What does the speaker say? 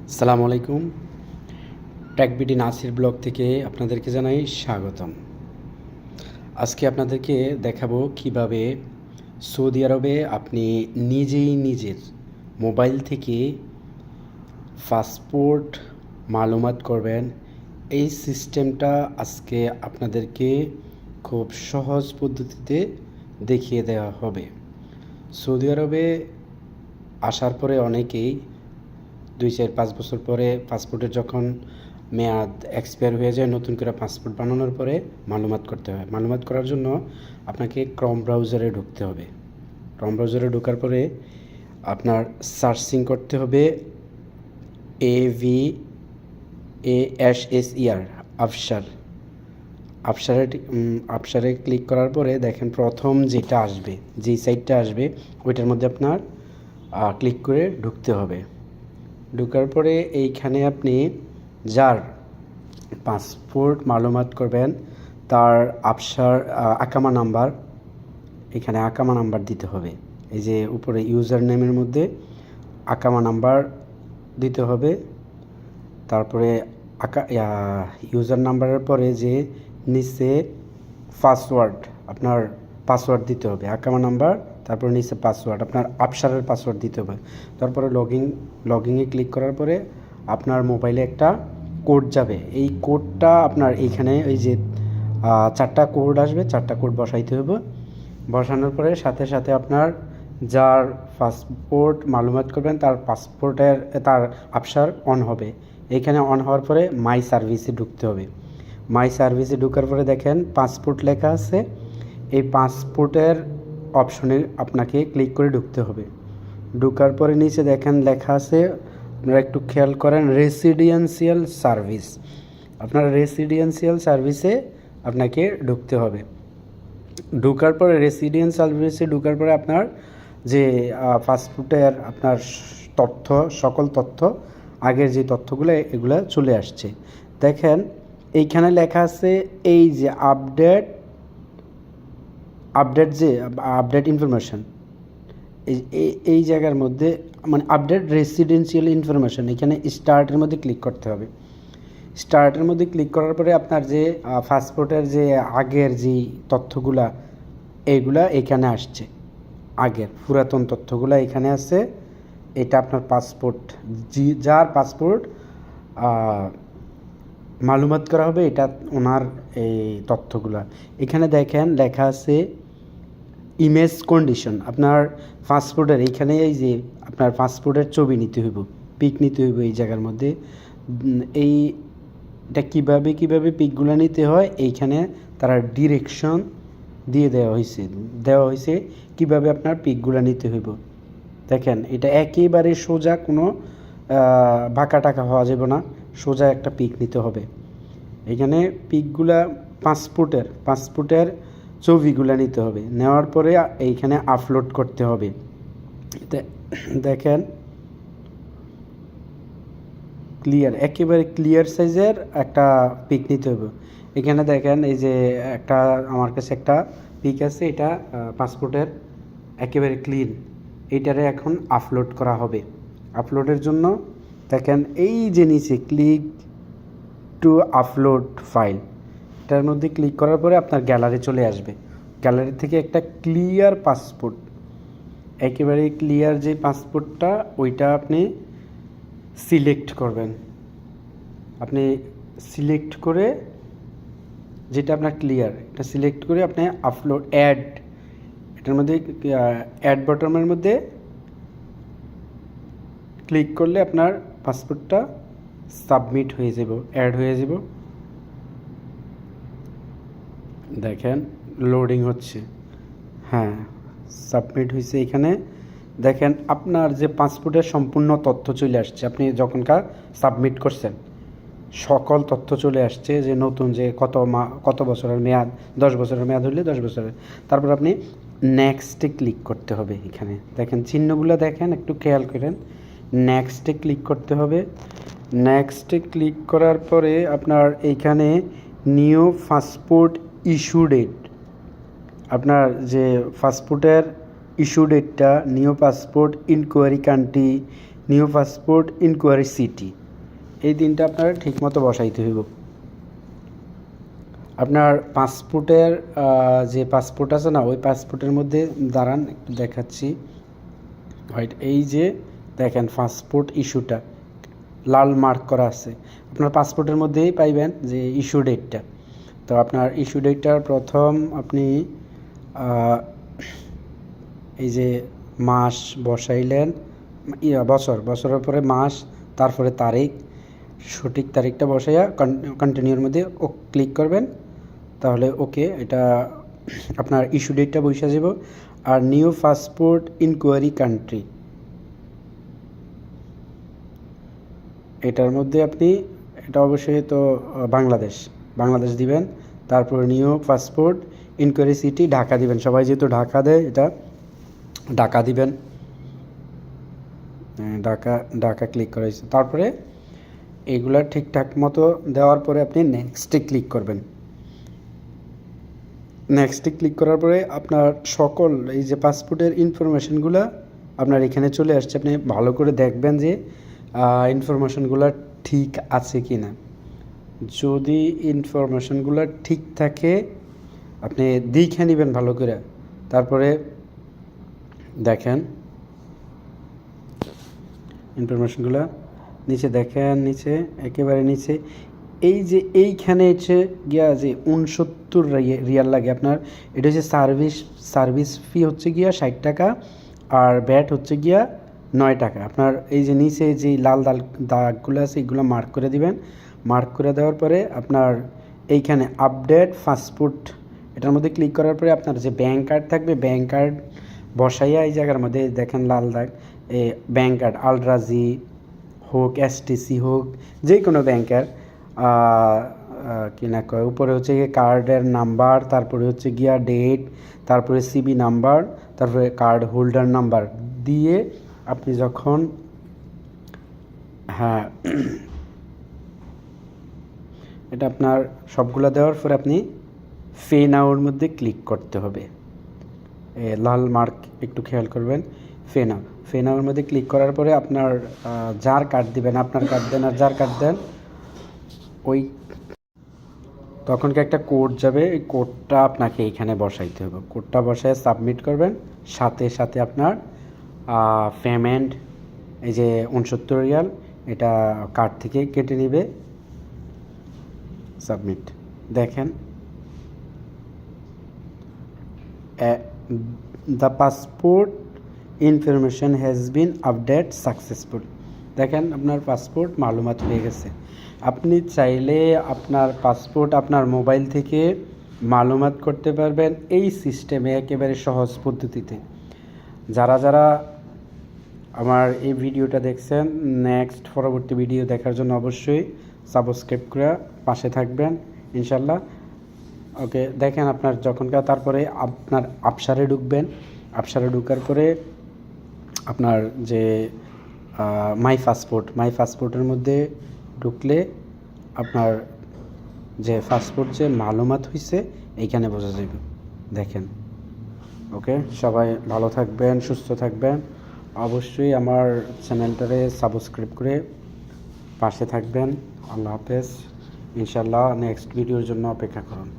আসসালামু আলাইকুম। TechBD Nasir blog থেকে আপনাদেরকে জানাই স্বাগতম। আজকে আপনাদেরকে দেখাবো কিভাবে সৌদি আরবে আপনি নিজেই নিজের মোবাইল থেকে পাসপোর্ট মালুমাত করবেন। এই সিস্টেমটা আজকে আপনাদেরকে খুব সহজ পদ্ধতিতে দেখিয়ে দেওয়া হবে। সৌদি আরবে আসার পরে অনেকেই 2-4-5 বছর পরে পাসপোর্টের যখন মেয়াদ এক্সপায়ার হয়ে যায়, নতুন করে পাসপোর্ট বানানোর পরে মালুমাত করতে হয়। মালুমাত করার জন্য আপনাকে ক্রোম ব্রাউজারে ঢুকতে হবে। ক্রোম ব্রাউজারে ঢোকার পরে আপনার সার্চিং করতে হবে AVASSER আফসারে ক্লিক করার পরে দেখেন প্রথম যেটা আসবে, যেই সাইটটা আসবে ওইটার মধ্যে আপনার ক্লিক করে ঢুকতে হবে। ঢোকার পরে এইখানে আপনি যার পাসপোর্ট মালুমাত করবেন তার আকামা নাম্বার, এখানে আকামা নাম্বার দিতে হবে। এই যে উপরে ইউজার নেমের মধ্যে আকামা নাম্বার দিতে হবে। তারপরে ইউজার নাম্বারের পরে যে নিচে পাসওয়ার্ড, আপনার পাসওয়ার্ড দিতে হবে। আকামা নাম্বার, তারপরে নিচে পাসওয়ার্ড, আপনার আফসারের পাসওয়ার্ড দিতে হবে। তারপরে লগইনে ক্লিক করার পরে আপনার মোবাইলে একটা কোড যাবে। এই কোডটা আপনার এইখানে এই যে 4টা কোড আসবে, 4টা কোড বসাইতে হবে। বসানোর পরে সাথে সাথে আপনার যার পাসপোর্ট মালুমাত করবেন তার আফসার অন হবে। এইখানে অন হওয়ার পরে মাই সার্ভিসে ঢুকতে হবে। মাই সার্ভিসে ঢোকার পরে দেখেন পাসপোর্ট লেখা আছে। এই পাসপোর্টের অপশনে আপনাকে ক্লিক করে ঢুকতে হবে। ঢোকার পরে নিচে দেখেন লেখা আছে, আপনারা একটু খেয়াল করেন, রেসিডেন্সিয়াল সার্ভিস। আপনার রেসিডেন্সিয়াল সার্ভিসে আপনাকে ঢুকতে হবে। ঢোকার পরে সার্ভিসে ঢোকার পরে আপনার যে পাসপোর্টের আপনার সকল তথ্য, আগের যে তথ্যগুলো এগুলো চলে আসছে। দেখেন এইখানে লেখা আছে এই যে আপডেট ইনফরমেশন, এই জায়গার মধ্যে মানে আপডেট রেসিডেন্সিয়াল ইনফরমেশন, এখানে স্টার্টের মধ্যে ক্লিক করতে হবে। স্টার্টের মধ্যে ক্লিক করার পরে আপনার যে পাসপোর্টের যে আগের যে তথ্যগুলা এইগুলা এখানে আসছে, আগের পুরাতন তথ্যগুলা এখানে আছে। এটা আপনার পাসপোর্ট, যার পাসপোর্ট মালুমাত করা হবে, এটা ওনার এই তথ্যগুলা। এখানে দেখেন লেখা আছে ইমেজ কন্ডিশন। আপনার পাসপোর্টের এইখানে এই যে আপনার পাসপোর্টের ছবি নিতে হইব, পিক নিতে হইব এই জায়গার মধ্যে। এটা কিভাবে পিকগুলো নিতে হয় এইখানে তারা ডিরেকশন দিয়ে দেওয়া হয়েছে কিভাবে আপনার পিকগুলো নিতে হইব। দেখেন এটা একেবারে সোজা, কোনো বাঁকা টাকা হওয়া যাবে না, সোজা একটা পিক নিতে হবে। এখানে পিকগুলা পাসপোর্টের ছবিগুলো নিতে হবে। নেওয়ার পরে এইখানে আপলোড করতে হবে। দেখেন একেবারে ক্লিয়ার সাইজের একটা পিক নিতে হবে। এখানে দেখেন এই যে আমার কাছে একটা পিক আছে, এটা পাসপোর্টের একেবারে ক্লিন। এইটারে এখন আপলোড করা হবে। আপলোডের জন্য দেখেন এই যে নিচে ক্লিক টু আপলোড ফাইল, এটার মধ্যে ক্লিক করার পরে আপনার গ্যালারি চলে আসবে। গ্যালারি থেকে একটা ক্লিয়ার পাসপোর্ট, একেবারে ক্লিয়ার যে পাসপোর্টটা ওইটা আপনি সিলেক্ট করবেন। আপনি সিলেক্ট করে যেটা আপনার ক্লিয়ার, এটা সিলেক্ট করে আপনি আপলোড এটার মধ্যে অ্যাড বাটনের মধ্যে ক্লিক করলে আপনার পাসপোর্টটা সাবমিট হয়ে যাব, অ্যাড হয়ে যাব। দেখেন লোডিং হচ্ছে, হ্যাঁ সাবমিট হয়েছে। এখানে দেখেন আপনার যে পাসপোর্টের সম্পূর্ণ তথ্য চলে আসছে। আপনি যখনকার সাবমিট করছেন সকল তথ্য চলে আসছে, যে নতুন যে কত বছরের মেয়াদ, 10 বছরের মেয়াদ হলে 10 বছরের। তারপর আপনি নেক্সটে ক্লিক করতে হবে। এখানে দেখেন চিহ্নগুলো দেখেন, একটু খেয়াল করেন। নেক্সটে ক্লিক করতে হবে। নেক্সটে ক্লিক করার পরে আপনার এইখানে নিউ পাসপোর্ট ইস্যু ডেট, আপনার যে পাসপোর্টের ইস্যু ডেটটা, new passport inquiry country, new passport inquiry city, এই তিনটা আপনার ঠিকমতো বসাইতে হইব। আপনার পাসপোর্টের যে পাসপোর্ট আছে না, ওই পাসপোর্টের মধ্যে দাঁড়ান একটু দেখাচ্ছি। হোয়াইট, এই যে দেখেন পাসপোর্ট ইস্যুটা লাল মার্ক করা আছে, আপনার পাসপোর্টের মধ্যেই পাইবেন যে ইস্যু ডেটটা। তো আপনার ইস্যু ডেটটার প্রথম আপনি এই যে মাস বসাইলেন, বছরের পরে মাস, তারপরে তারিখ, সঠিক তারিখটা বসাইয়া কন্টিনিউর মধ্যে ক্লিক করবেন, তাহলে ওকে, এটা আপনার ইস্যু ডেটটা বসে যাব। আর নিউ পাসপোর্ট ইনকোয়ারি কান্ট্রি, এটার মধ্যে আপনি, এটা অবশ্যই তো বাংলাদেশ দিবেন। তারপর new passport inquiry city Dhaka দিবেন, সবাই যেহেতু ঢাকা দেয়, এটা ঢাকা দিবেন। ঢাকা ক্লিক করা হয়েছে। তারপরে এগুলা ঠিকঠাক মতো দেওয়ার পরে আপনি নেক্সটে ক্লিক করবেন। নেক্সটে ক্লিক করার পরে আপনার সকল এই যে পাসপোর্টের ইনফরমেশনগুলো আপনার এখানে চলে আসছে। আপনি ভালো করে দেখবেন যে ইনফরমেশনগুলো ঠিক আছে কি না। যদি ইনফরমেশনগুলো ঠিক থাকে আপনি দেখে নেবেন ভালো করে। তারপরে দেখেন ইনফরমেশনগুলো নিচে দেখেন, নিচে একেবারে নিচে এই যে এইখানে হচ্ছে গিয়া যে 69 রিয়াল লাগে আপনার। এটা হচ্ছে সার্ভিস ফি হচ্ছে গিয়া 60 টাকা, আর ব্যাট হচ্ছে গিয়া 9 টাকা। আপনার এই যে নিচে যে লাল দাগগুলো আছে এগুলো মার্ক করে দিবেন। মার্ক করে দেওয়ার পরে আপনার এইখানে আপডেট পাসপোর্ট, এটার মধ্যে ক্লিক করার পরে আপনার যে ব্যাঙ্ক কার্ড থাকবে, ব্যাঙ্ক কার্ড বসাইয়া এই জায়গার মধ্যে দেখেন লাল দাগ, ব্যাঙ্ক কার্ড আলরাজি হোক, এসটিসি হোক, যে কোনো ব্যাংকের কি না কয়, উপরে হচ্ছে গিয়ে কার্ডের নাম্বার, তারপরে হচ্ছে গিয়া ডেট, তারপরে সিবি নাম্বার, তারপরে কার্ড হোল্ডার নাম্বার দিয়ে আপনি যখন হ্যাঁ এটা আপনার সবগুলো দেওয়ার পরে আপনি পে নাওর মধ্যে ক্লিক করতে হবে। লাল মার্ক একটু খেয়াল করবেন, পে নাওর মধ্যে ক্লিক করার পরে আপনার যার কার্ড দিবেন, আপনার কার্ড দেন আর যার কার্ড দেন, ওই তখন কি একটা কোড যাবে, এই কোডটা আপনাকে এইখানে বসাইতে হবে। কোডটা বসায় সাবমিট করবেন, সাথে সাথে আপনার পেমেন্ট এই যে 69 রিয়াল এটা কার্ড থেকে কেটে নেবে। সাবমিট, দেখেন the passport information has been update successful. দেখেন আপনার পাসপোর্ট মালুমাত হয়ে গেছে। আপনি চাইলে আপনার পাসপোর্ট আপনার মোবাইল থেকে মালুমাত করতে পারবেন এই সিস্টেমে, একেবারে সহজ পদ্ধতিতে। যারা আমার এই ভিডিওটা দেখছেন, নেক্সট পরবর্তী ভিডিও দেখার জন্য অবশ্যই সাবস্ক্রাইব করে পাশে থাকবেন ইনশাল্লাহ। ওকে, দেখেন আপনার যখনকার তারপরে আপনার আপসারে ঢুকবেন। আপসারে ঢুকার পরে আপনার যে মাই পাসপোর্টের মধ্যে ঢুকলে আপনার যে পাসপোর্ট যে মালুমাত হয়েছে এইখানে বোঝা যাবে। দেখেন, ওকে, সবাই ভালো থাকবেন, সুস্থ থাকবেন। অবশ্যই আমার চ্যানেলটারে সাবস্ক্রাইব করে পাশে থাকবেন। আল্লাহ হাফেজ। ইনশাল্লাহ নেক্সট ভিডিওর জন্য অপেক্ষা করুন।